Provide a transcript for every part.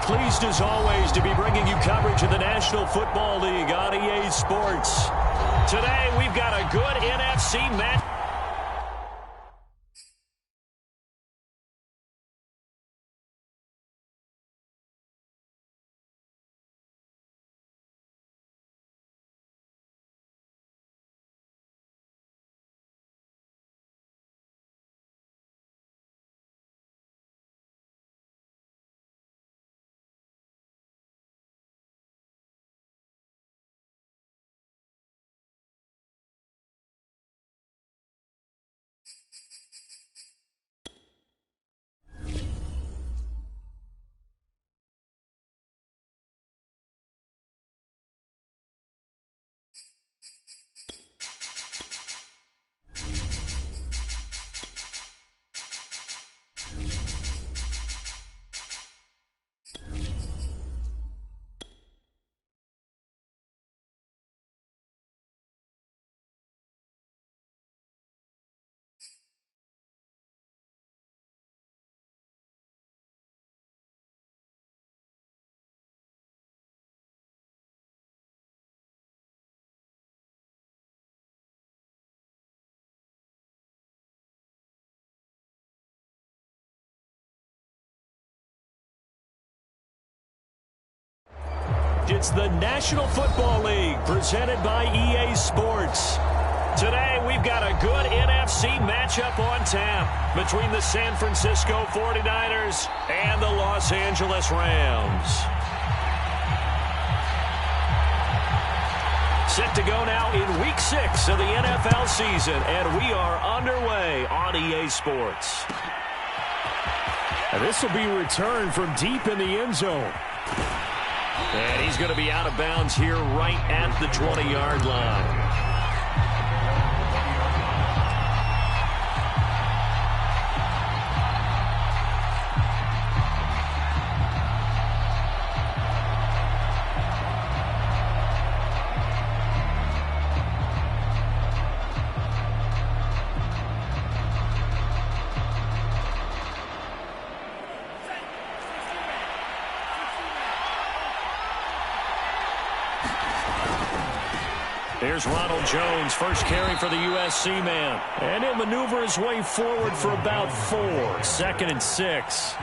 Pleased as always to be bringing you coverage of the National Football League on EA Sports. Today we've got a good NFC match. It's the National Football League presented by EA Sports. Today we've got a good NFC matchup on tap between the San Francisco 49ers and the Los Angeles Rams. Set to go now in Week 6 of the NFL season, and we are underway on EA Sports. And this will be returned from deep in the end zone. And he's going to be out of bounds here right at the 20-yard line. Here's Ronald Jones, first carry for the USC man. And he'll maneuver his way forward for about 4. 2nd and 6.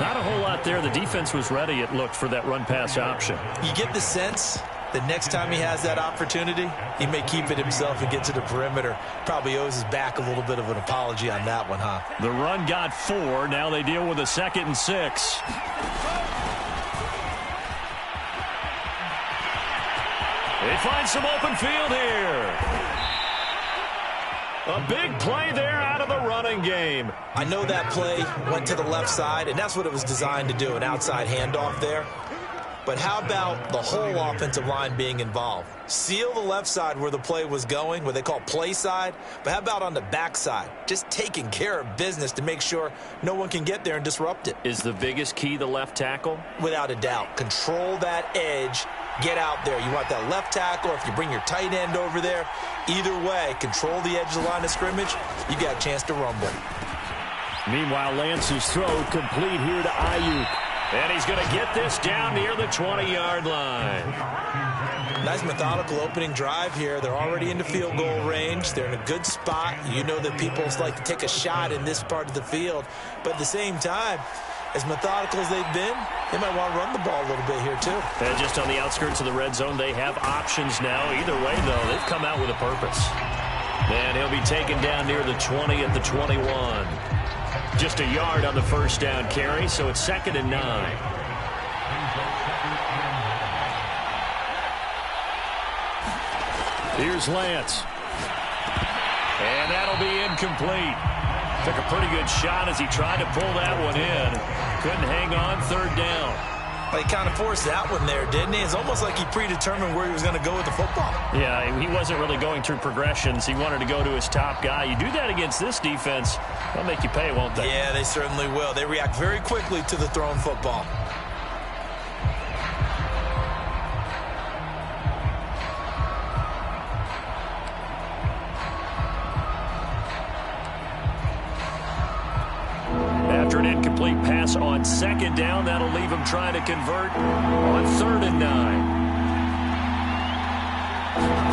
Not a whole lot there. The defense was ready, it looked, for that run-pass option. You get the sense that next time he has that opportunity, he may keep it himself and get to the perimeter. Probably owes his back a little bit of an apology on that one, huh? The run got 4. Now they deal with a 2nd and 6. They find some open field here. A big play there out of the running game. I know that play went to the left side, and that's what it was designed to do, an outside handoff there. But how about the whole offensive line being involved? Seal the left side where the play was going, what they call play side. But how about on the back side? Just taking care of business to make sure no one can get there and disrupt it. Is the biggest key the left tackle? Without a doubt. Control that edge. Get out there. You want that left tackle, or if you bring your tight end over there, either way, control the edge of the line of scrimmage, you got a chance to rumble. Meanwhile, Lance's throw complete here to Ayuk. And he's going to get this down near the 20-yard line. Nice methodical opening drive here. They're already in the field goal range. They're in a good spot. You know that people like to take a shot in this part of the field. But at the same time, as methodical as they've been, they might want to run the ball a little bit here too. And just on the outskirts of the red zone, they have options now. Either way, though, they've come out with a purpose. And he'll be taken down near the 20 at the 21. Just a yard on the first down carry, so it's 2nd and 9. Here's Lance. And that'll be incomplete. Took a pretty good shot as he tried to pull that one in. Couldn't hang on, 3rd down. He kind of forced that one there, didn't he? It's almost like he predetermined where he was going to go with the football. Yeah, he wasn't really going through progressions. He wanted to go to his top guy. You do that against this defense, they'll make you pay, won't they? Yeah, they certainly will. They react very quickly to the thrown football. After an incomplete pass pass on 2nd down. That'll leave him trying to convert on 3rd and 9.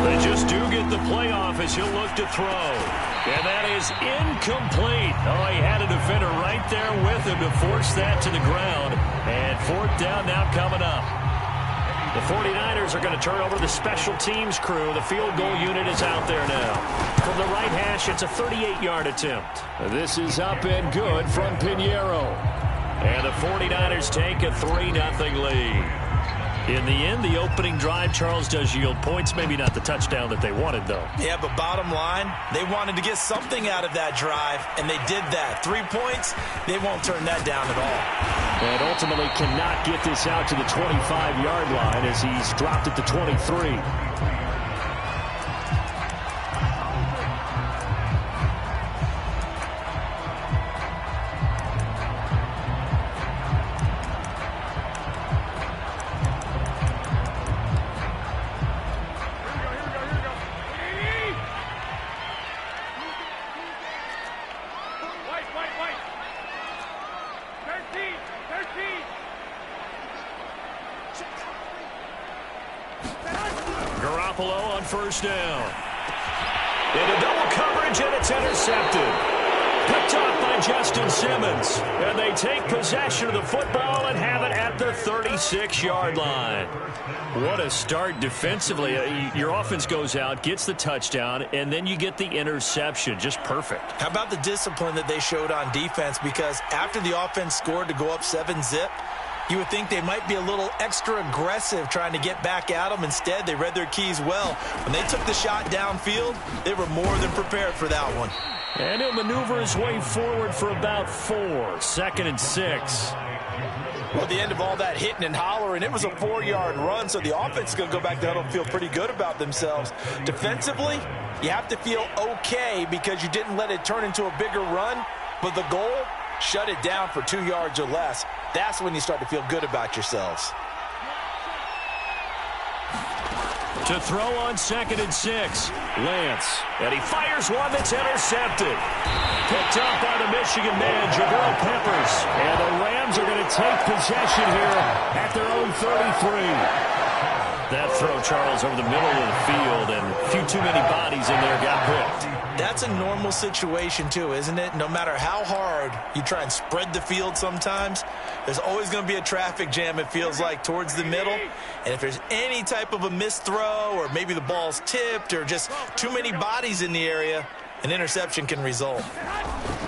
They just do get the playoff as he'll look to throw. And that is incomplete. Oh, he had a defender right there with him to force that to the ground. And 4th down now coming up. The 49ers are going to turn over the special teams crew. The field goal unit is out there now. From the right hash, it's a 38-yard attempt. This is up and good from Pinheiro. And the 49ers take a 3-0 lead. In the end, the opening drive, Charles, does yield points. Maybe not the touchdown that they wanted, though. Yeah, but bottom line, they wanted to get something out of that drive, and they did that. 3 points, they won't turn that down at all. And ultimately cannot get this out to the 25-yard line as he's dropped at the 23. On 1st down. Into double coverage, and it's intercepted. Picked off by Justin Simmons. And they take possession of the football and have it at the 36-yard line. What a start defensively. Your offense goes out, gets the touchdown, and then you get the interception. Just perfect. How about the discipline that they showed on defense? Because after the offense scored to go up 7-zip, you would think they might be a little extra aggressive trying to get back at them. Instead, they read their keys well. When they took the shot downfield, they were more than prepared for that one. And he'll maneuver his way forward for about 4. 2nd and 6. Well, at the end of all that hitting and hollering, it was a 4-yard run, so the offense is going to go back to huddle and feel pretty good about themselves. Defensively, you have to feel okay because you didn't let it turn into a bigger run, but the goal, shut it down for 2 yards or less. That's when you start to feel good about yourselves. To throw on 2nd and 6. Lance. And he fires one that's intercepted. Picked up by the Michigan man, Jabril Peppers. And the Rams are going to take possession here at their own 33. That throw, Charles, over the middle of the field, and a few too many bodies in there got picked. That's a normal situation, too, isn't it? No matter how hard you try and spread the field sometimes, there's always going to be a traffic jam, it feels like, towards the middle. And if there's any type of a missed throw or maybe the ball's tipped or just too many bodies in the area, an interception can result.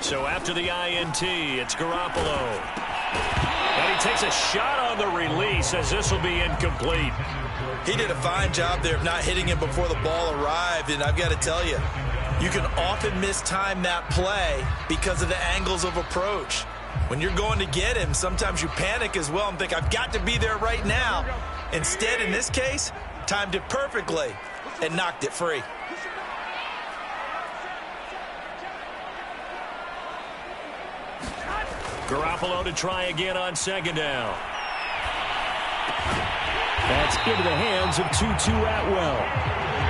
So after the INT, it's Garoppolo. And he takes a shot on the release as this will be incomplete. He did a fine job there of not hitting him before the ball arrived, and I've got to tell you, you can often mistime that play because of the angles of approach. When you're going to get him, sometimes you panic as well and think, I've got to be there right now. Instead, in this case, timed it perfectly and knocked it free. Garoppolo to try again on 2nd down. That's into the hands of Tutu Atwell.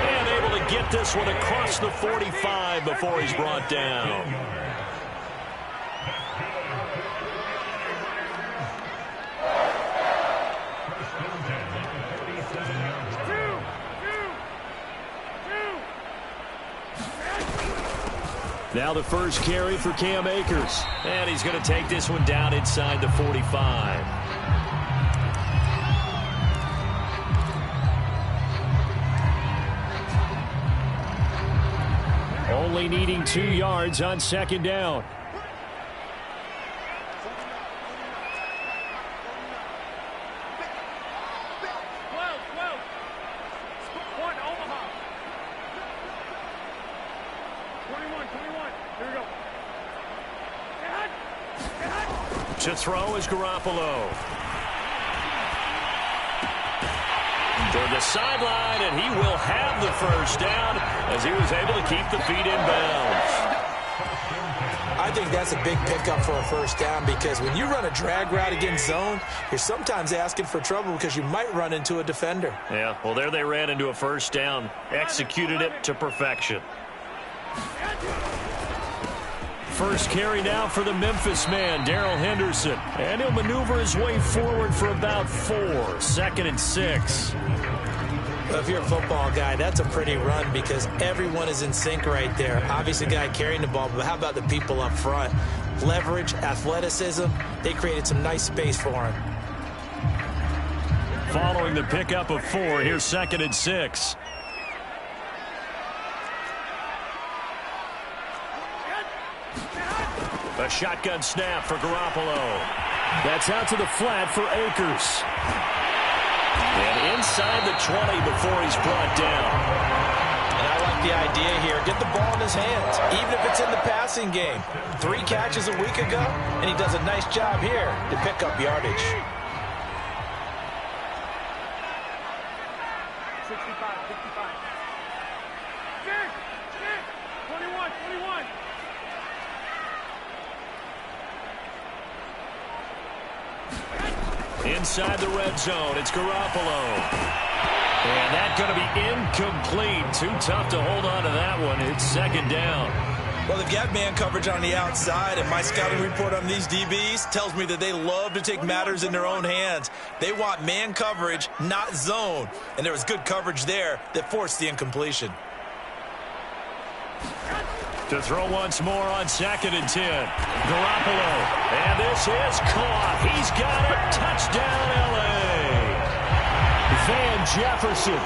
And able to get this one across the 45 before he's brought down. Now the first carry for Cam Akers. And he's going to take this one down inside the 45. Only needing 2 yards on 2nd down. To throw is Garoppolo. Toward the sideline, and he will have the first down as he was able to keep the feet in bounds. I think that's a big pickup for a first down because when you run a drag route against zone, you're sometimes asking for trouble because you might run into a defender. Yeah, well, there they ran into a first down, executed it to perfection. First carry now for the Memphis man, Darrell Henderson. And he'll maneuver his way forward for about 4. 2nd and 6. Well, if you're a football guy, that's a pretty run because everyone is in sync right there. Obviously, the guy carrying the ball, but how about the people up front? Leverage, athleticism, they created some nice space for him. Following the pickup of 4, here's 2nd and 6. A shotgun snap for Garoppolo. That's out to the flat for Akers. And inside the 20 before he's brought down. And I like the idea here. Get the ball in his hands, even if it's in the passing game. 3 catches a week ago, and he does a nice job here to pick up yardage. 65, 55. 21, 21. Inside the red zone, it's Garoppolo. And that's going to be incomplete. Too tough to hold on to that one. It's 2nd down. Well, they've got man coverage on the outside, and my scouting report on these DBs tells me that they love to take matters in their own hands. They want man coverage, not zone. And there was good coverage there that forced the incompletion. To throw once more on 2nd and 10. Garoppolo. And this is caught. He's got it. Touchdown, L.A. Van Jefferson.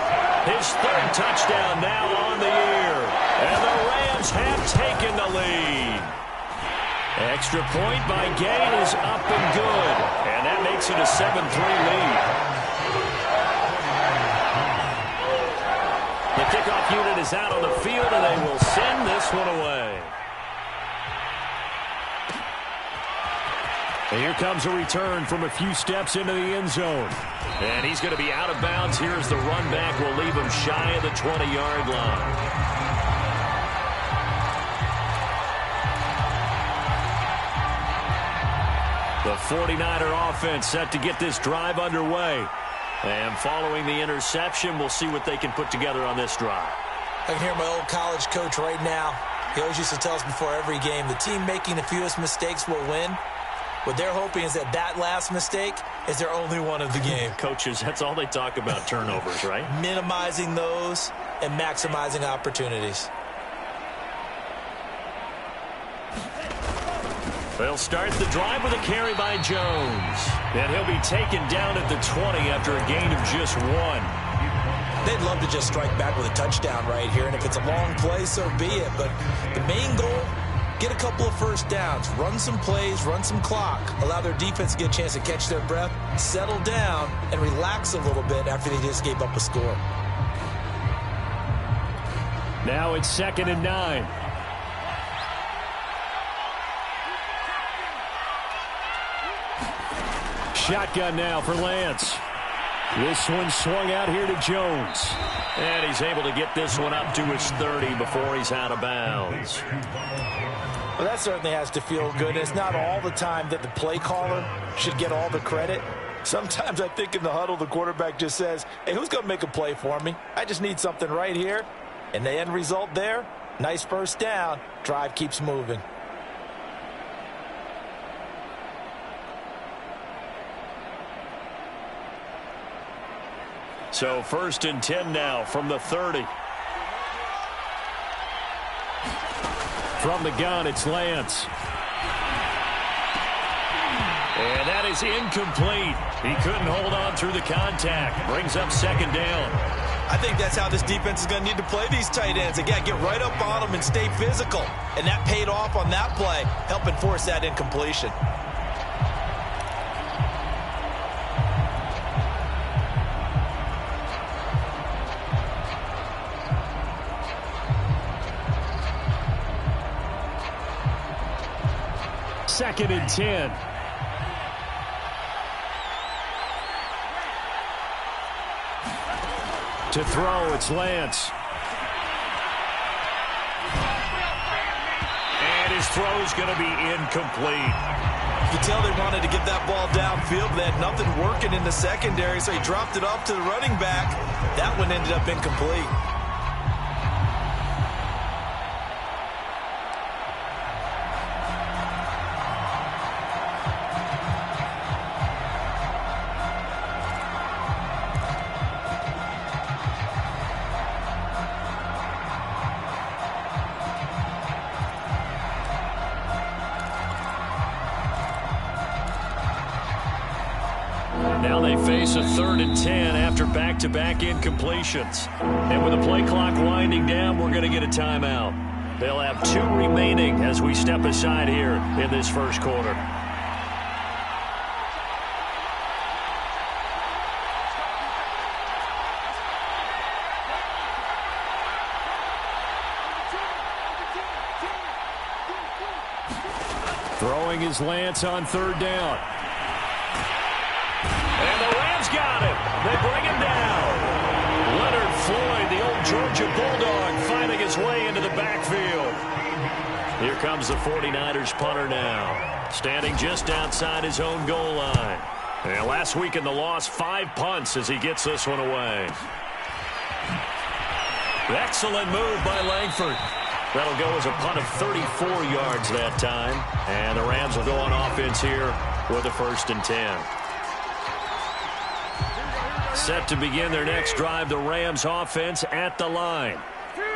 His 3rd touchdown now on the year. And the Rams have taken the lead. Extra point by Gain is up and good. And that makes it a 7-3 lead. The kickoff unit is out on the field, and they will send this one away. And here comes a return from a few steps into the end zone. And he's going to be out of bounds. Here's the run back. Will leave him shy of the 20-yard line. The 49er offense set to get this drive underway. And following the interception, we'll see what they can put together on this drive. I can hear my old college coach right now. He always used to tell us before every game, the team making the fewest mistakes will win. What they're hoping is that that last mistake is their only one of the game. Coaches, that's all they talk about, turnovers, right? Minimizing those and maximizing opportunities. They'll start the drive with a carry by Jones. And he'll be taken down at the 20 after a gain of just 1. They'd love to just strike back with a touchdown right here, and if it's a long play, so be it. But the main goal, get a couple of first downs, run some plays, run some clock, allow their defense to get a chance to catch their breath, settle down, and relax a little bit after they just gave up a score. Now it's 2nd and 9. Shotgun now for Lance. This one swung out here to Jones. And he's able to get this one up to his 30 before he's out of bounds. Well, that certainly has to feel good. It's not all the time that the play caller should get all the credit. Sometimes I think in the huddle, the quarterback just says, hey, who's going to make a play for me? I just need something right here. And the end result there, nice first down. Drive keeps moving. So 1st and 10 now from the 30. From the gun, it's Lance. And that is incomplete. He couldn't hold on through the contact. Brings up 2nd down. I think that's how this defense is going to need to play these tight ends. Again, get right up on them and stay physical. And that paid off on that play, helping force that incompletion. Second and 10. To throw, it's Lance. And his throw's going to be incomplete. You can tell they wanted to get that ball downfield, but they had nothing working in the secondary, so he dropped it off to the running back. That one ended up incomplete. Now they face a 3rd and 10 after back-to-back incompletions. And with the play clock winding down, we're going to get a timeout. They'll have 2 remaining as we step aside here in this first quarter. Throwing his Lance on 3rd down. And the Rams got him. They bring him down. Leonard Floyd, the old Georgia Bulldog, finding his way into the backfield. Here comes the 49ers punter now, standing just outside his own goal line. And last week in the loss, 5 punts as he gets this one away. Excellent move by Langford. That'll go as a punt of 34 yards that time. And the Rams will go on offense here with a 1st and 10. Set to begin their next drive, the Rams offense at the line.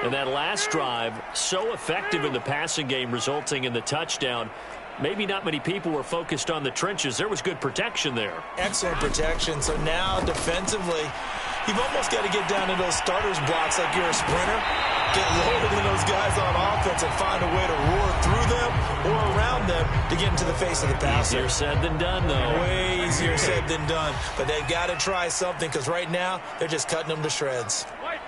And that last drive, so effective in the passing game, resulting in the touchdown. Maybe not many people were focused on the trenches. There was good protection there. Excellent protection. So now defensively, you've almost got to get down to those starters blocks like you're a sprinter. Get lower than those guys on offense and find a way to roar through them or around them to get into the face of the passer. Easier said than done, though. Way easier said than done. But they've got to try something because right now they're just cutting them to shreds. White.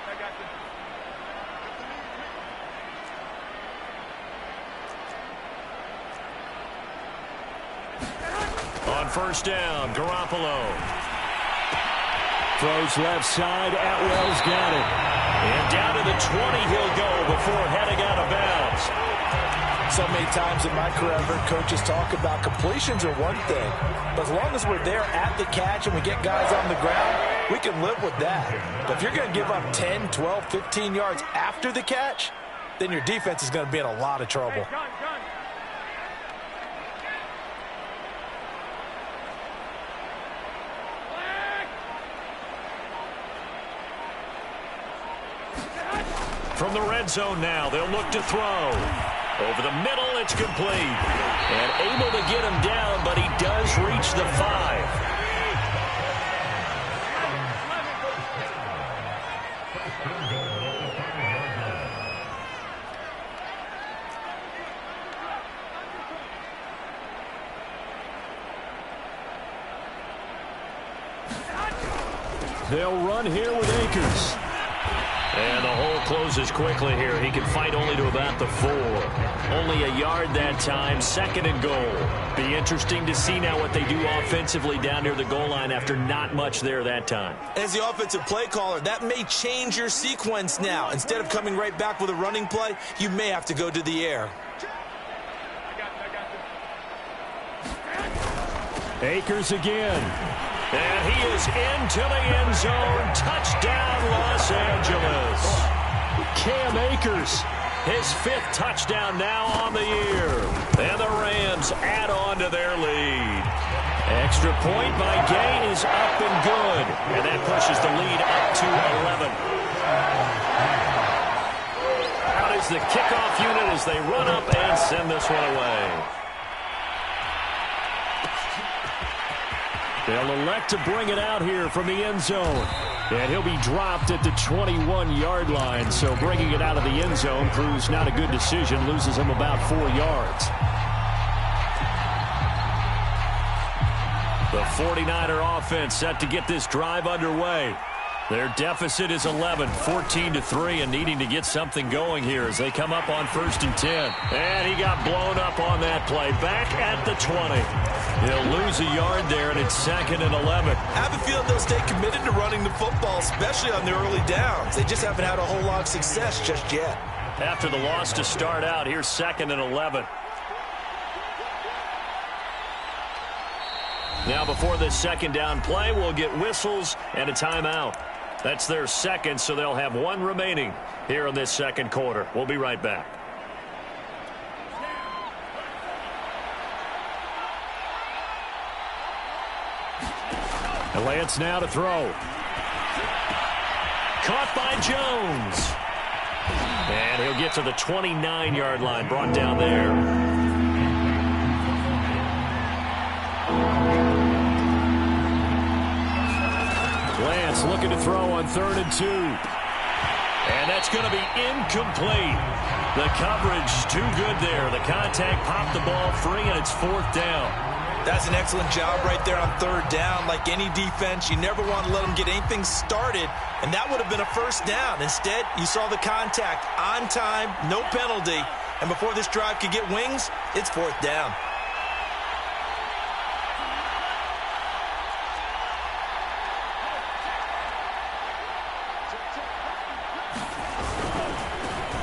I got this. On 1st down, Garoppolo. Throws left side. Atwell's got it. And down to the 20 he'll go before heading out of bounds. So many times in my career, I've heard coaches talk about completions are one thing. But as long as we're there at the catch and we get guys on the ground, we can live with that. But if you're going to give up 10, 12, 15 yards after the catch, then your defense is going to be in a lot of trouble. Hey, gun. From the red zone now, they'll look to throw. Over the middle, it's complete. And able to get him down, but he does reach the 5. They'll run here with Akers. And the hole closes quickly here. He can fight only to about the 4. Only a yard that time, 2nd and goal. Be interesting to see now what they do offensively down near the goal line after not much there that time. As the offensive play caller, that may change your sequence now. Instead of coming right back with a running play, you may have to go to the air. Akers again. And he is into the end zone. Touchdown, Los Angeles. Cam Akers, his 5th touchdown now on the year. And the Rams add on to their lead. Extra point by Gay is up and good. And that pushes the lead up to 11. Out is the kickoff unit as they run up and send this one away. They'll elect to bring it out here from the end zone. And he'll be dropped at the 21-yard line. So bringing it out of the end zone proves not a good decision. Loses him about 4 yards. The 49er offense set to get this drive underway. Their deficit is 11, 14-3, and needing to get something going here as they come up on 1st and 10. And he got blown up on that play. Back at the 20. He'll lose a yard there, and it's 2nd and 11. I have a feeling they'll stay committed to running the football, especially on the early downs. They just haven't had a whole lot of success just yet. After the loss to start out, here's 2nd and 11. Now before this 2nd down play, we'll get whistles and a timeout. That's their 2nd, so they'll have 1 remaining here in this 2nd quarter. We'll be right back. And Lance now to throw. Caught by Jones. And he'll get to the 29-yard line, brought down there. Lance looking to throw on 3rd and 2. And that's going to be incomplete. The coverage too good there. The contact popped the ball free, and it's 4th down. That's an excellent job right there on 3rd down. Like any defense, you never want to let them get anything started, and that would have been a 1st down. Instead, you saw the contact on time, no penalty, and before this drive could get wings, it's 4th down.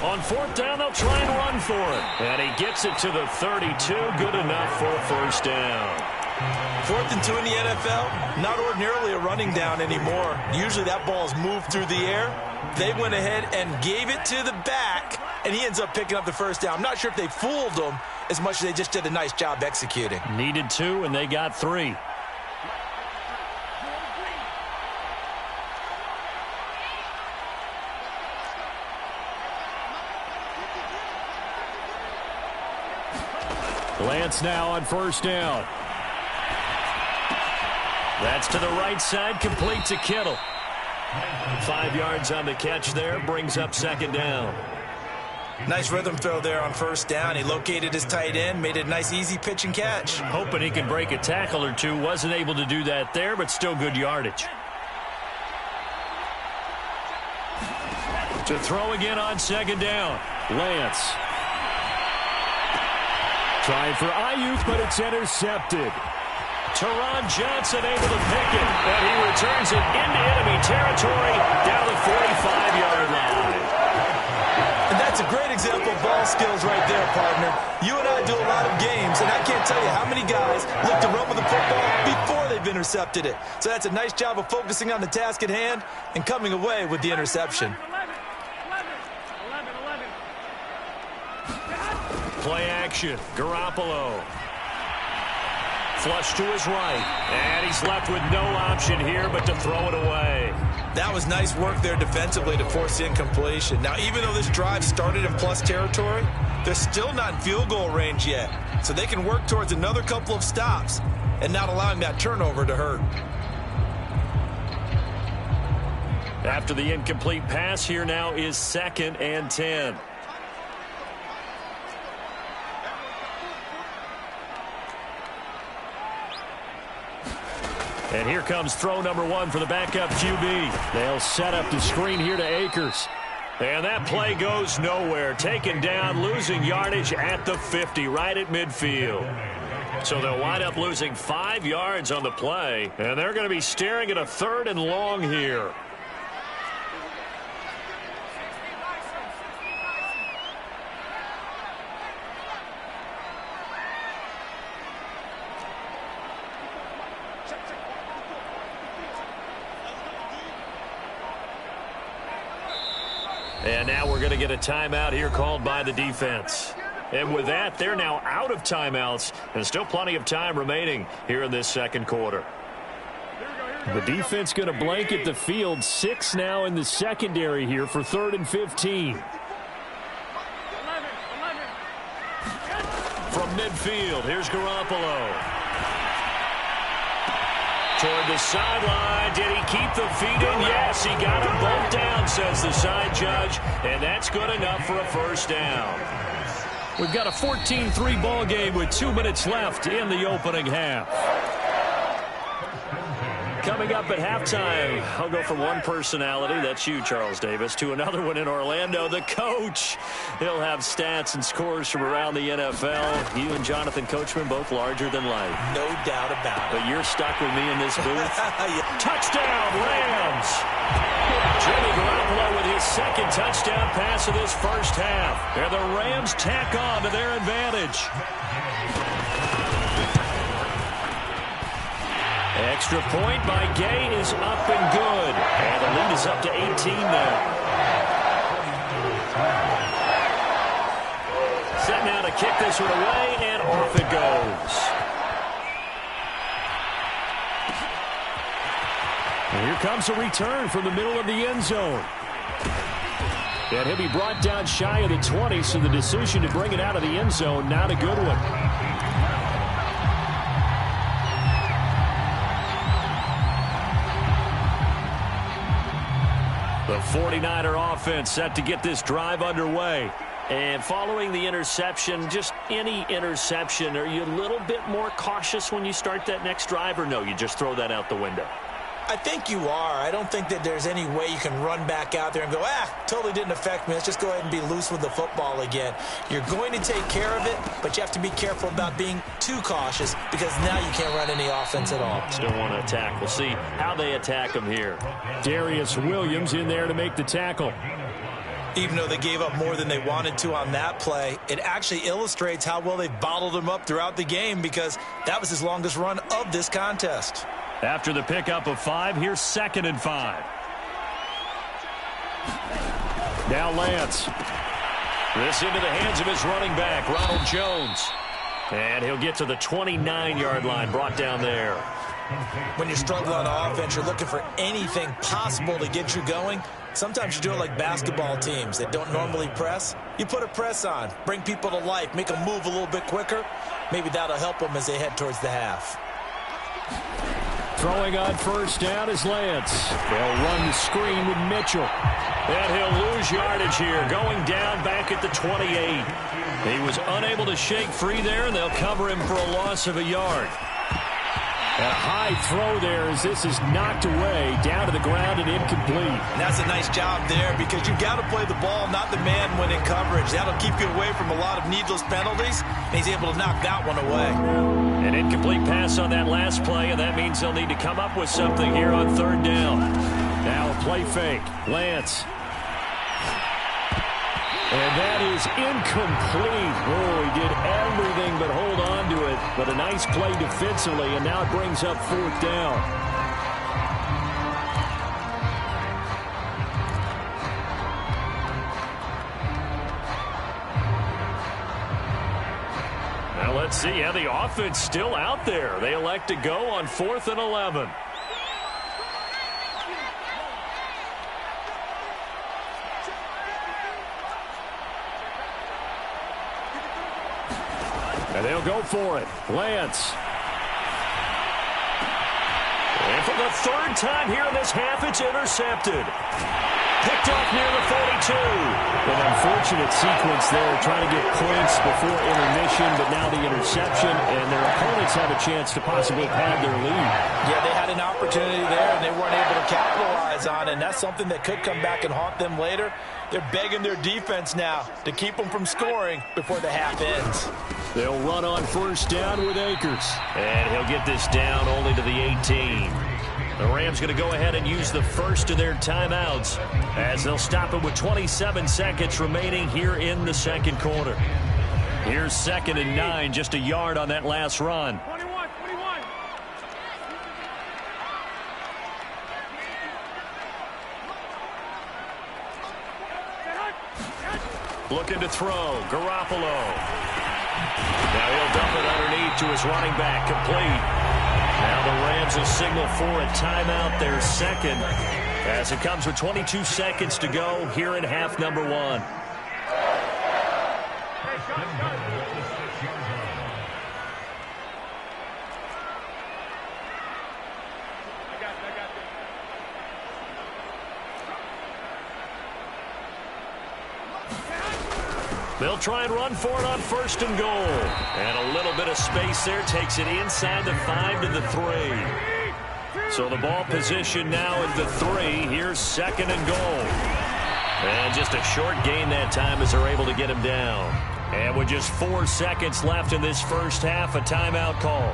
On 4th down, they'll try and run for it. And he gets it to the 32. Good enough for a 1st down. 4th and 2 in the NFL, not ordinarily a running down anymore. Usually that ball is moved through the air. They went ahead and gave it to the back, and he ends up picking up the 1st down. I'm not sure if they fooled him as much as they just did a nice job executing. Needed 2, and they got 3. Lance now on 1st down. That's to the right side, complete to Kittle. 5 yards on the catch there, brings up 2nd down. Nice rhythm throw there on 1st down. He located his tight end, made it a nice easy pitch and catch. Hoping he can break a tackle or two. Wasn't able to do that there, but still good yardage. To throw again on 2nd down. Lance. Trying for Ayuk, but it's intercepted. Teron Johnson able to pick it, and he returns it into enemy territory down the 45-yard line. And that's a great example of ball skills right there, partner. You and I do a lot of games, and I can't tell you how many guys look to run with the football before they've intercepted it. So that's a nice job of focusing on the task at hand and coming away with the interception. Play action. Garoppolo. Flush to his right. And he's left with no option here but to throw it away. That was nice work there defensively to force the incompletion. Now, even though this drive started in plus territory, they're still not in field goal range yet. So they can work towards another couple of stops and not allowing that turnover to hurt. After the incomplete pass, here now is 2nd and 10. And here comes throw number 1 for the backup QB. They'll set up the screen here to Akers. And that play goes nowhere. Taken down, losing yardage at the 50, right at midfield. So they'll wind up losing 5 yards on the play. And they're going to be staring at a 3rd and long here. And now we're going to get a timeout here called by the defense. And with that, they're now out of timeouts and still plenty of time remaining here in this 2nd quarter. The defense going to blanket the field. 6 now in the secondary here for 3rd and 15. From midfield, here's Garoppolo. Toward the sideline. Did he keep the feet in? Yes, he got him bumped down, says the side judge. And that's good enough for a 1st down. We've got a 14-3 ball game with 2 minutes left in the opening half. Coming up at halftime, I'll go from one personality, that's you, Charles Davis, to another one in Orlando, the coach. He'll have stats and scores from around the NFL. You and Jonathan Coachman, both larger than life. No doubt about it. But you're stuck with me in this booth. Touchdown, Rams! Jimmy Garoppolo with his 2nd touchdown pass of this 1st half. And the Rams tack on to their advantage. Extra point by Gay is up and good. And the lead is up to 18 now. Set now to kick this one away, and off it goes. And here comes a return from the middle of the end zone. And he'll be brought down shy of the 20, so the decision to bring it out of the end zone, not a good one. The 49er offense set to get this drive underway. And following the interception, just any interception, are you a little bit more cautious when you start that next drive, or no, you just throw that out the window? I think you are. I don't think that there's any way you can run back out there and go, totally didn't affect me. Let's just go ahead and be loose with the football again. You're going to take care of it, but you have to be careful about being too cautious because now you can't run any offense at all. Still want to attack. We'll see how they attack him here. Darius Williams in there to make the tackle. Even though they gave up more than they wanted to on that play, it actually illustrates how well they bottled him up throughout the game because that was his longest run of this contest. After the pickup of 5, here's 2nd and 5. Now Lance. This into the hands of his running back, Ronald Jones. And he'll get to the 29-yard line, brought down there. When you're struggling on offense, you're looking for anything possible to get you going. Sometimes you do it like basketball teams that don't normally press. You put a press on, bring people to life, make them move a little bit quicker. Maybe that'll help them as they head towards the half. Throwing on first down is Lance. They'll run the screen with Mitchell. And he'll lose yardage here, going down back at the 28. He was unable to shake free there, and they'll cover him for a loss of a yard. And a high throw there as this is knocked away, down to the ground and incomplete. And that's a nice job there because you've got to play the ball, not the man when in coverage. That'll keep you away from a lot of needless penalties, and he's able to knock that one away. An incomplete pass on that last play, and that means they'll need to come up with something here on 3rd down. Now a play fake. Lance. And that is incomplete. Oh, he did everything but hold on to it. But a nice play defensively, and now it brings up 4th down. Now let's see. Yeah, the offense still out there. They elect to go on 4th and 11. And they'll go for it. Lance. And for the 3rd time here in this half, it's intercepted. Picked off near the 42. An unfortunate sequence there, trying to get points before intermission, but now the interception, and their opponents have a chance to possibly pad their lead. Yeah, they had an opportunity there, and they weren't able to capitalize on it, and that's something that could come back and haunt them later. They're begging their defense now to keep them from scoring before the half ends. They'll run on first down with Akers. And he'll get this down only to the 18. The Rams going to go ahead and use the first of their timeouts as they'll stop it with 27 seconds remaining here in the 2nd quarter. Here's 2nd and 9, just a yard on that last run. 21. Looking to throw. Garoppolo. Now he'll dump it underneath to his running back, complete. Now the Rams will signal for a timeout, their 2nd, as it comes with 22 seconds to go here in half number 1. They'll try and run for it on 1st and goal. And a little bit of space there takes it inside the 5 to the 3. So the ball position now at the 3. Here's 2nd and goal. And just a short gain that time as they're able to get him down. And with just 4 seconds left in this first half, a timeout call.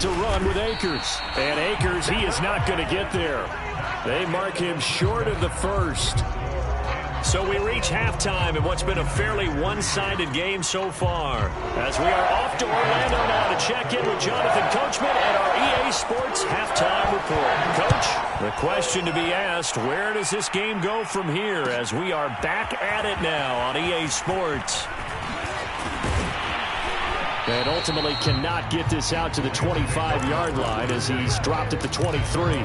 To run with Akers. And Akers, he is not going to get there. They mark him short of the first. So we reach halftime in what's been a fairly one-sided game so far. As we are off to Orlando now to check in with Jonathan Coachman and our EA Sports halftime report. Coach, the question to be asked, where does this game go from here as we are back at it now on EA Sports? And ultimately cannot get this out to the 25-yard line as he's dropped at the 23.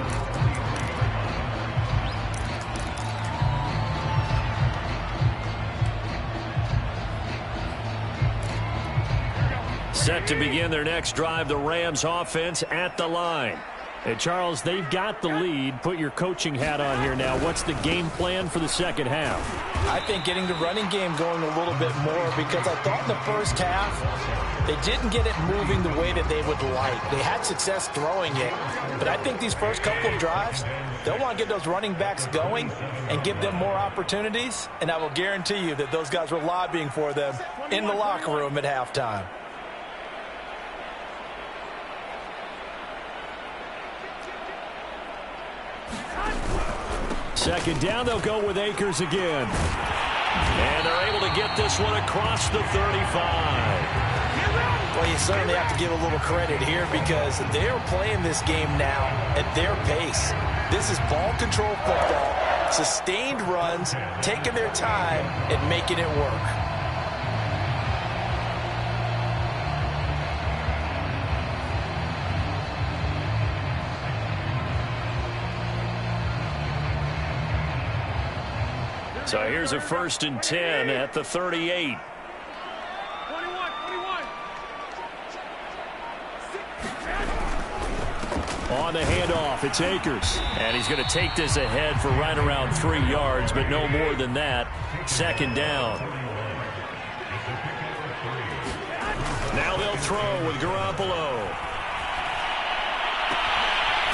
Set to begin their next drive, the Rams offense at the line. And Charles, they've got the lead. Put your coaching hat on here now. What's the game plan for the second half? I think getting the running game going a little bit more, because I thought in the first half they didn't get it moving the way that they would like. They had success throwing it, but I think these first couple of drives, they'll want to get those running backs going and give them more opportunities, and I will guarantee you that those guys were lobbying for them in the locker room at halftime. Second down, they'll go with Akers again. And they're able to get this one across the 35. Well, you certainly have to give a little credit here because they're playing this game now at their pace. This is ball control football, sustained runs, taking their time and making it work. So here's a 1st and 10 at the 38. 21. On the handoff, it's Akers. And he's going to take this ahead for right around 3 yards, but no more than that. Second down. Now they'll throw with Garoppolo.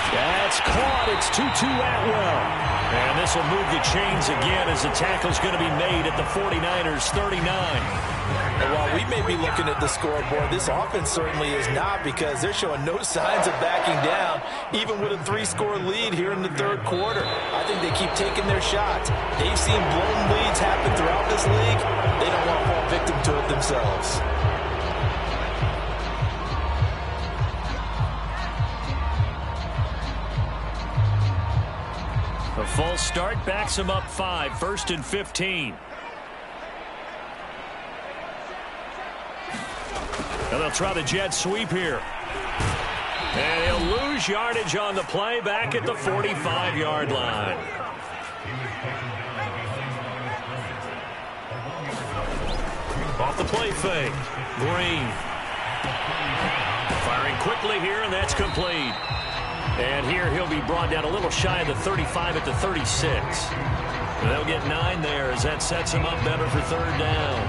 That's caught. It's Tutu Atwell. And this will move the chains again as the tackle's going to be made at the 49ers' 39. And while we may be looking at the scoreboard, this offense certainly is not, because they're showing no signs of backing down, even with a 3-score lead here in the third quarter. I think they keep taking their shots. They've seen blown leads happen throughout this league. They don't want to fall victim to it themselves. A false start backs him up 5, 1st and 15. And they'll try the jet sweep here. And he'll lose yardage on the play back at the 45-yard line. Off the play fake. Green. Firing quickly here, and that's complete. And here he'll be brought down a little shy of the 35 at the 36. And they'll get 9 there as that sets him up better for third down.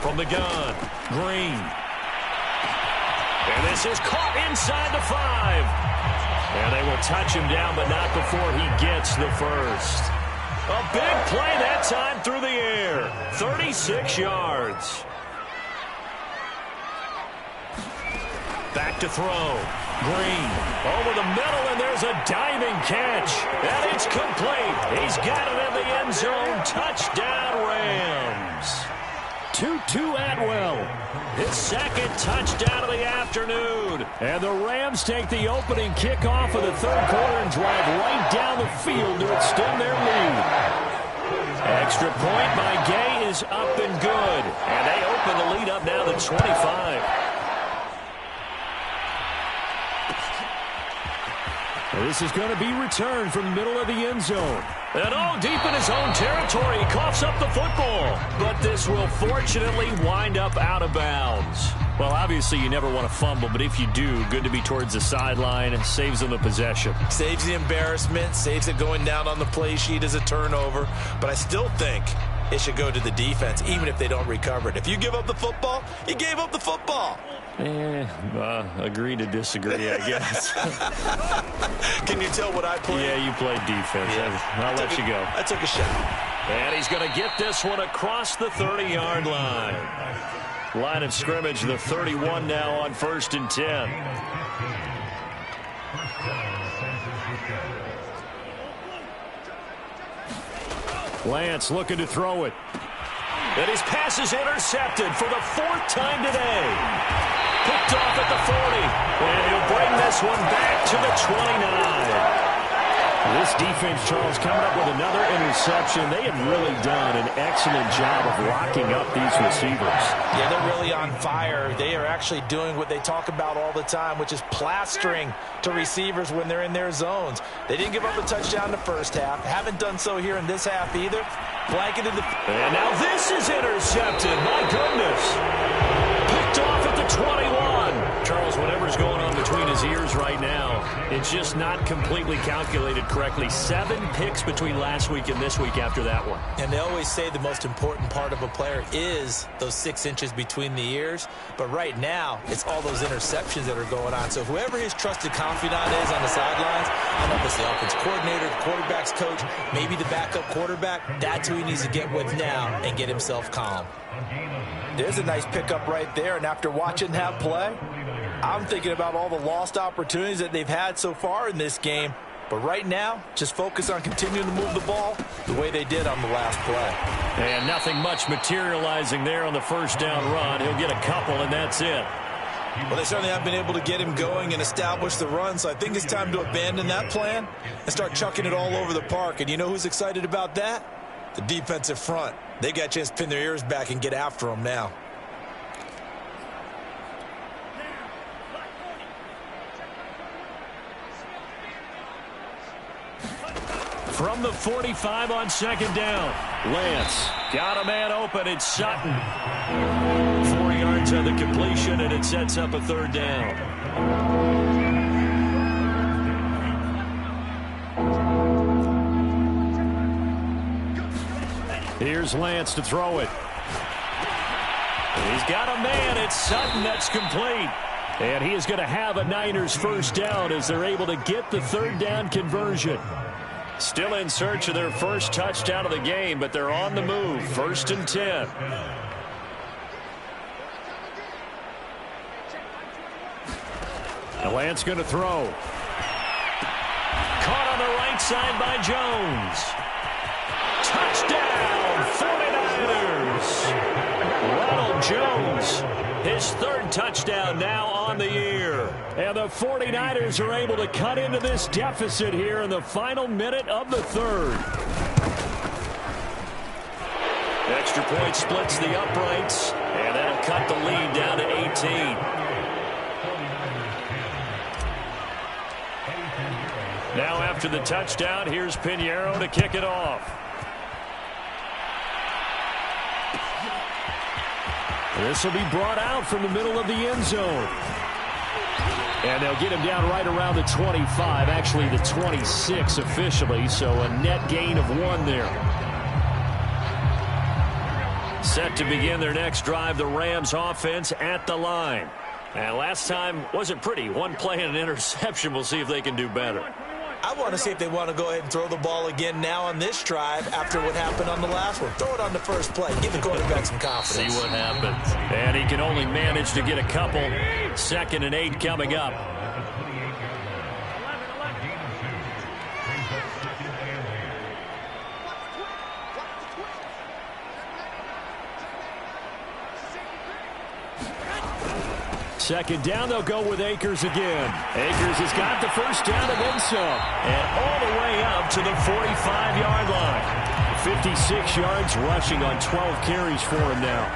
From the gun, Green. And this is caught inside the 5. And they will touch him down, but not before he gets the first. A big play that time through the air. 36 yards. Back to throw. Green over the middle, and there's a diving catch. And it's complete. He's got it in the end zone. Touchdown, Rams. Tutu Atwell, his second touchdown of the afternoon. And the Rams take the opening kickoff of the third quarter and drive right down the field to extend their lead. Extra point by Gay is up and good. And they open the lead up now to 25. This is going to be returned from the middle of the end zone. And all deep in his own territory, he coughs up the football. But this will fortunately wind up out of bounds. Well, obviously you never want to fumble, but if you do, good to be towards the sideline. It saves them the possession. Saves the embarrassment, saves it going down on the play sheet as a turnover. But I still think it should go to the defense, even if they don't recover it. If you give up the football, you gave up the football. Agree to disagree, I guess. Can you tell what I played? Yeah, you played defense. Yeah. I'll let you go. I took a shot. And he's going to get this one across the 30-yard line. Line of scrimmage, the 31 now on 1st and 10. Lance looking to throw it. And his pass is intercepted for the 4th time today. Picked off at the 40. And he'll bring this one back to the 29. This defense, Charles, coming up with another interception. They have really done an excellent job of locking up these receivers. Yeah, they're really on fire. They are actually doing what they talk about all the time, which is plastering to receivers when they're in their zones. They didn't give up a touchdown in the first half. Haven't done so here in this half either. Blanketed the... And now this is intercepted. My goodness. Picked off at the 21. Charles, whatever's going on between his ears right now, it's just not completely calculated correctly. 7 picks between last week and this week after that one. And they always say the most important part of a player is those 6 inches between the ears. But right now, it's all those interceptions that are going on. So whoever his trusted confidant is on the sidelines, I don't know if it's the offense coordinator, the quarterback's coach, maybe the backup quarterback, that's who he needs to get with now and get himself calm. There's a nice pickup right there, and after watching that play, I'm thinking about all the lost opportunities that they've had so far in this game. But right now, just focus on continuing to move the ball the way they did on the last play. And nothing much materializing there on the first down run. He'll get a couple, and that's it. Well, they certainly have been able to get him going and establish the run, so I think it's time to abandon that plan and start chucking it all over the park. And you know who's excited about that? The defensive front. They got a chance to pin their ears back and get after him now. From the 45 on 2nd down. Lance got a man open. It's Sutton. 4 yards on the completion, and it sets up a 3rd down. Here's Lance to throw it. He's got a man. It's Sutton. That's complete. And he is going to have a Niners 1st down as they're able to get the 3rd down conversion. Still in search of their first touchdown of the game, but they're on the move. 1st and 10. And Lance going to throw. Caught on the right side by Jones. Touchdown, 49ers. Ronald Jones, his 3rd touchdown now on the year. And the 49ers are able to cut into this deficit here in the final minute of the 3rd. Extra point splits the uprights, and that'll cut the lead down to 18. Now after the touchdown, here's Pinheiro to kick it off. This will be brought out from the middle of the end zone. And they'll get him down right around the 25, actually the 26 officially, so a net gain of 1 there. Set to begin their next drive, the Rams offense at the line. And last time wasn't pretty. 1 play and an interception. We'll see if they can do better. I want to see if they want to go ahead and throw the ball again now on this drive after what happened on the last one. Throw it on the first play. Give the quarterback some confidence. See what happens. And he can only manage to get a couple. 2nd and 8 coming up. Second down, they'll go with Akers again. Akers has got the first down and then some. And all the way up to the 45-yard line. 56 yards rushing on 12 carries for him now.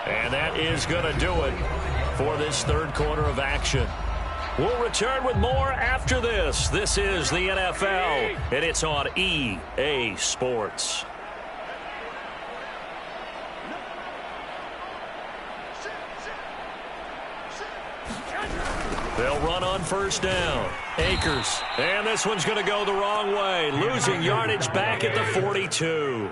And that is going to do it for this 3rd quarter of action. We'll return with more after this. This is the NFL, and it's on EA Sports. They'll run on first down. Akers. And this one's going to go the wrong way. Losing yardage back at the 42.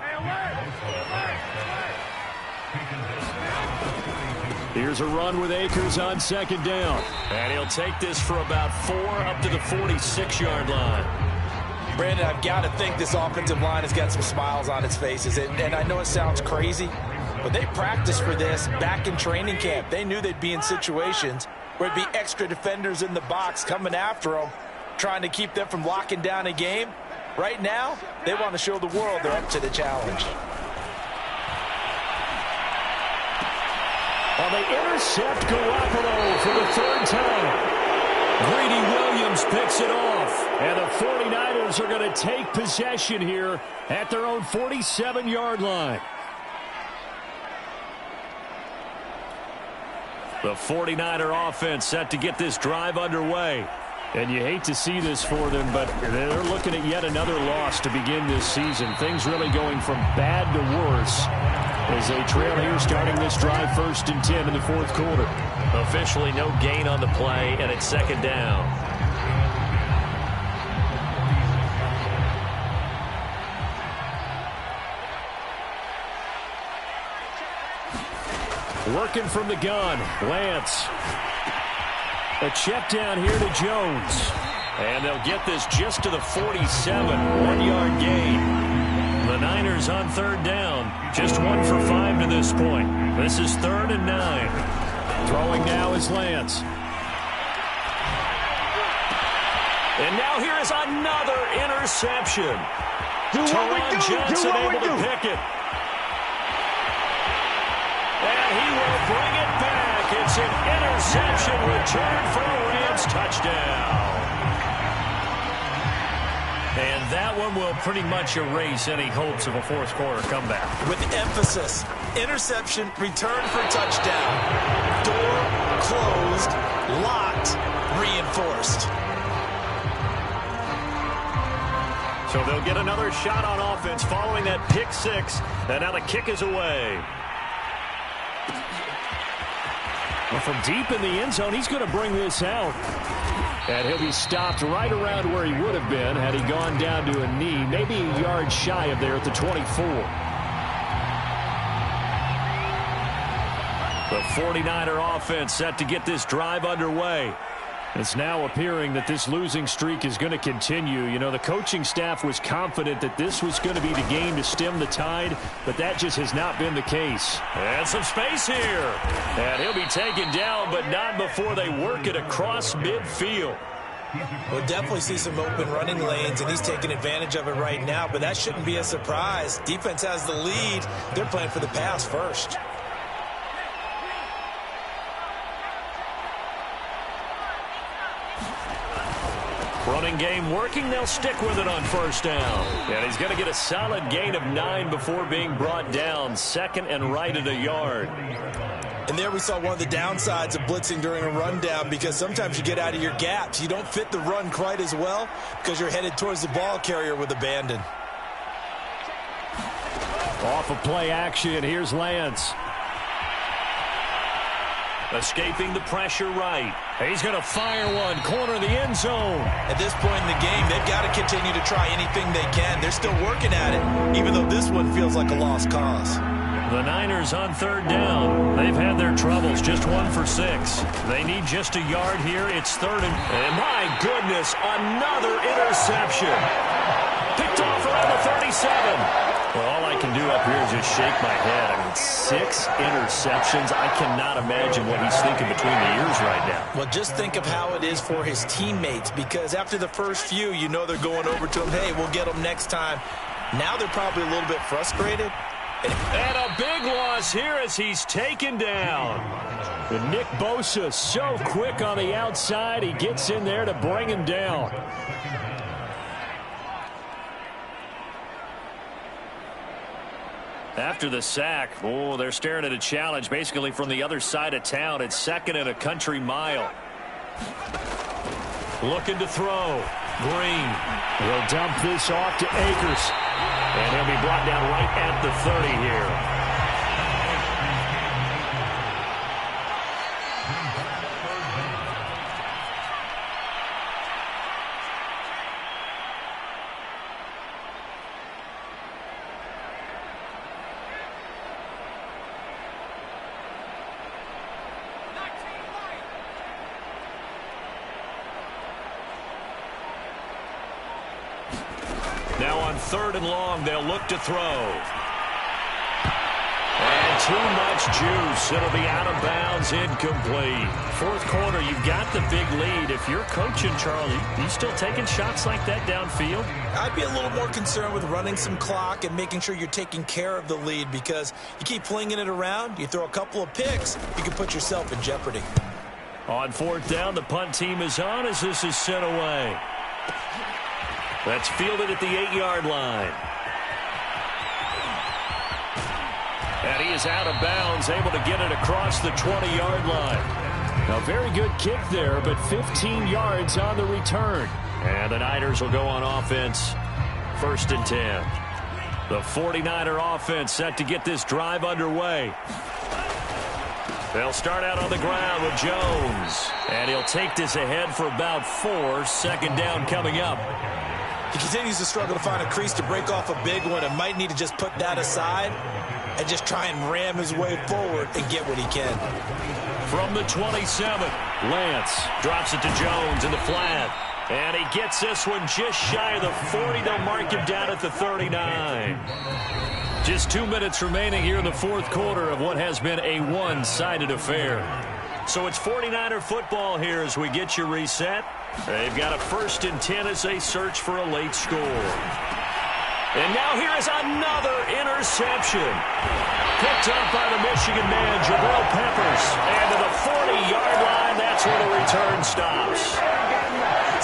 Here's a run with Akers on second down. And he'll take this for about 4 up to the 46-yard line. Brandon, I've got to think this offensive line has got some smiles on its faces. And I know it sounds crazy, but they practiced for this back in training camp. They knew they'd be in situations where it'd be extra defenders in the box coming after them, trying to keep them from locking down a game. Right now, they want to show the world they're up to the challenge. Well, they intercept Garoppolo for the 3rd time. Greedy Williams picks it off. And the 49ers are going to take possession here at their own 47-yard line. The 49er offense set to get this drive underway. And you hate to see this for them, but they're looking at yet another loss to begin this season. Things really going from bad to worse as they trail here starting this drive 1st and 10 in the 4th quarter. Officially no gain on the play, and it's 2nd down. Working from the gun, Lance. A check down here to Jones. And they'll get this just to the 47, 1-yard gain. The Niners on 3rd down. Just 1 for 5 to this point. This is 3rd and 9. Throwing now is Lance. And now here is another interception. Taron Johnson able to pick it. And he will bring it back. It's an interception return for a Rams touchdown. And that one will pretty much erase any hopes of a 4th quarter comeback. With emphasis, interception, return for touchdown. Door closed, locked, reinforced. So they'll get another shot on offense following that pick 6. And now the kick is away. Well, from deep in the end zone, he's going to bring this out. And he'll be stopped right around where he would have been had he gone down to a knee, maybe a yard shy of there at the 24. The 49er offense set to get this drive underway. It's now appearing that this losing streak is going to continue. You know, the coaching staff was confident that this was going to be the game to stem the tide, but that just has not been the case. And some space here. And he'll be taken down, but not before they work it across midfield. We'll definitely see some open running lanes, and he's taking advantage of it right now, but that shouldn't be a surprise. Defense has the lead. They're playing for the pass first. Running game working. They'll stick with it on 1st down. And he's going to get a solid gain of 9 before being brought down. 2nd and right at a yard. And there we saw one of the downsides of blitzing during a rundown, because sometimes you get out of your gaps. You don't fit the run quite as well because you're headed towards the ball carrier with abandon. Off of play action, here's Lance. Escaping the pressure right. He's going to fire one, corner of the end zone. At this point in the game, they've got to continue to try anything they can. They're still working at it, even though this one feels like a lost cause. The Niners on 3rd down. They've had their troubles, just 1 for 6. They need just a yard here. It's 3rd and my goodness, another interception. Picked off around the 37. Well, all I can do up here is just shake my head. I mean, 6 interceptions. I cannot imagine what he's thinking between the ears right now. Well, just think of how it is for his teammates, because after the first few, you know they're going over to him, hey, we'll get them next time. Now they're probably a little bit frustrated. And a big loss here as he's taken down. But Nick Bosa so quick on the outside. He gets in there to bring him down. After the sack, oh, they're staring at a challenge basically from the other side of town. It's 2nd and a country mile. Looking to throw. Green will dump this off to Akers. And he'll be brought down right at the 30 here. On 3rd and long, they'll look to throw. And too much juice. It'll be out of bounds, incomplete. 4th quarter, you've got the big lead. If you're coaching, Charlie, you still taking shots like that downfield? I'd be a little more concerned with running some clock and making sure you're taking care of the lead, because you keep flinging it around, you throw a couple of picks, you can put yourself in jeopardy. On 4th down, the punt team is on as this is sent away. That's fielded at the 8-yard line. And he is out of bounds, able to get it across the 20-yard line. Now, very good kick there, but 15 yards on the return. And the Niners will go on offense, 1st and 10. The 49er offense set to get this drive underway. They'll start out on the ground with Jones. And he'll take this ahead for about 4. 2nd down coming up. He continues to struggle to find a crease to break off a big one, and might need to just put that aside and just try and ram his way forward and get what he can. From the 27, Lance drops it to Jones in the flat. And he gets this one just shy of the 40. They'll mark him down at the 39. Just 2 minutes remaining here in the 4th quarter of what has been a one-sided affair. So it's 49er football here as we get you reset. They've got a 1st and 10 as they search for a late score. And now here is another interception. Picked up by the Michigan man, Jabril Peppers. And to the 40-yard line, that's where the return stops.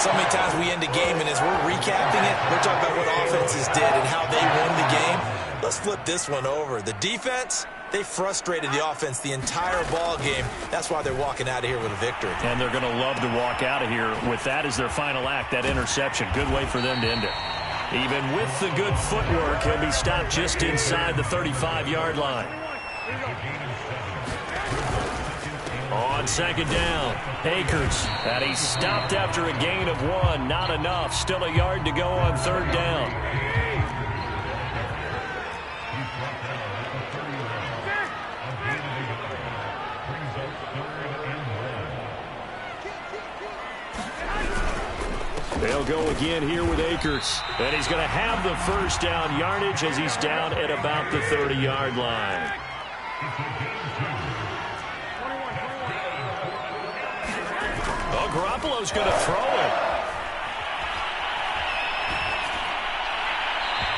So many times we end a game, and as we're recapping it, we're talking about what offenses did and how they won the game. Let's flip this one over. The defense, they frustrated the offense the entire ball game. That's why they're walking out of here with a victory. And they're going to love to walk out of here with that as their final act, that interception. Good way for them to end it. Even with the good footwork, he'll be stopped just inside the 35-yard line. On 2nd down, Akers. And he's stopped after a gain of 1. Not enough. Still a yard to go on 3rd down. They'll go again here with Akers. And he's going to have the 1st down yardage as he's down at about the 30-yard line. Oh, Garoppolo's going to throw it.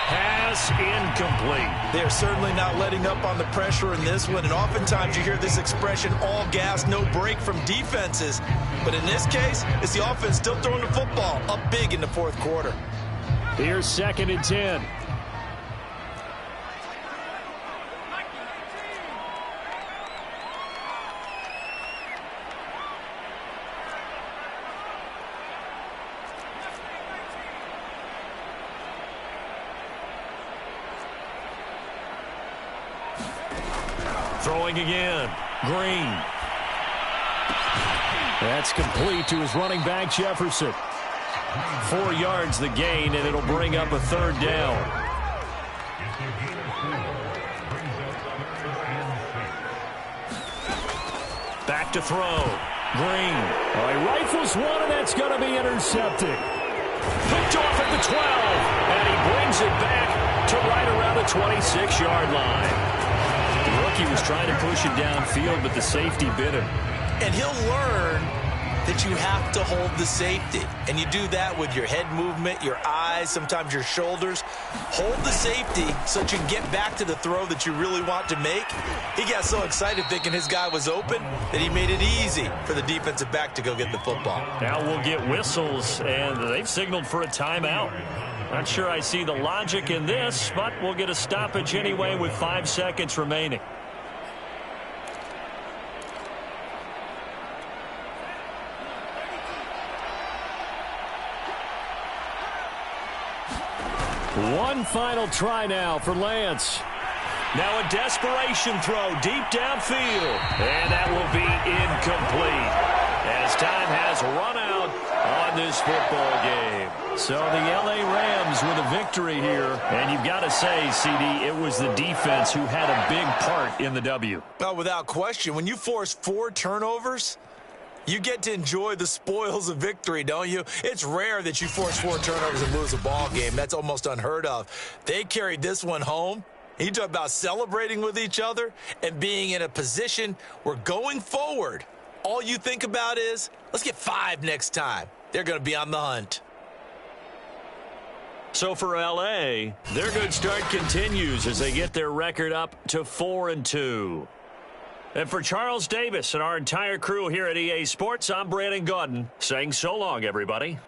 Pass incomplete. They're certainly not letting up on the pressure in this one, and oftentimes you hear this expression, all gas, no break from defenses. But in this case, it's the offense still throwing the football up big in the 4th quarter. Here's 2nd and 10. Throwing again. Green. That's complete to his running back, Jefferson. 4 yards the gain, and it'll bring up a 3rd down. Back to throw. Green. Oh, he rifles one, and that's going to be intercepted. Picked off at the 12, and he brings it back to right around the 26-yard line. The rookie was trying to push it downfield, but the safety bit him. And he'll learn that you have to hold the safety. And you do that with your head movement, your eyes, sometimes your shoulders. Hold the safety so that you can get back to the throw that you really want to make. He got so excited thinking his guy was open that he made it easy for the defensive back to go get the football. Now we'll get whistles, and they've signaled for a timeout. Not sure I see the logic in this, but we'll get a stoppage anyway with 5 seconds remaining. One final try now for Lance. Now a desperation throw deep downfield. And that will be incomplete as time has run out on this football game. So the L.A. Rams with a victory here. And you've got to say, CD, it was the defense who had a big part in the W. Well, without question, when you force 4 turnovers, You get to enjoy the spoils of victory, don't you? It's rare that you force 4 turnovers and lose a ball game. That's almost unheard of. They carried this one home. You talk about celebrating with each other and being in a position where going forward, all you think about is, let's get 5 next time. They're going to be on the hunt. So for LA, their good start continues as they get their record up to 4-2. And for Charles Davis and our entire crew here at EA Sports, I'm Brandon Gaudin saying so long, everybody.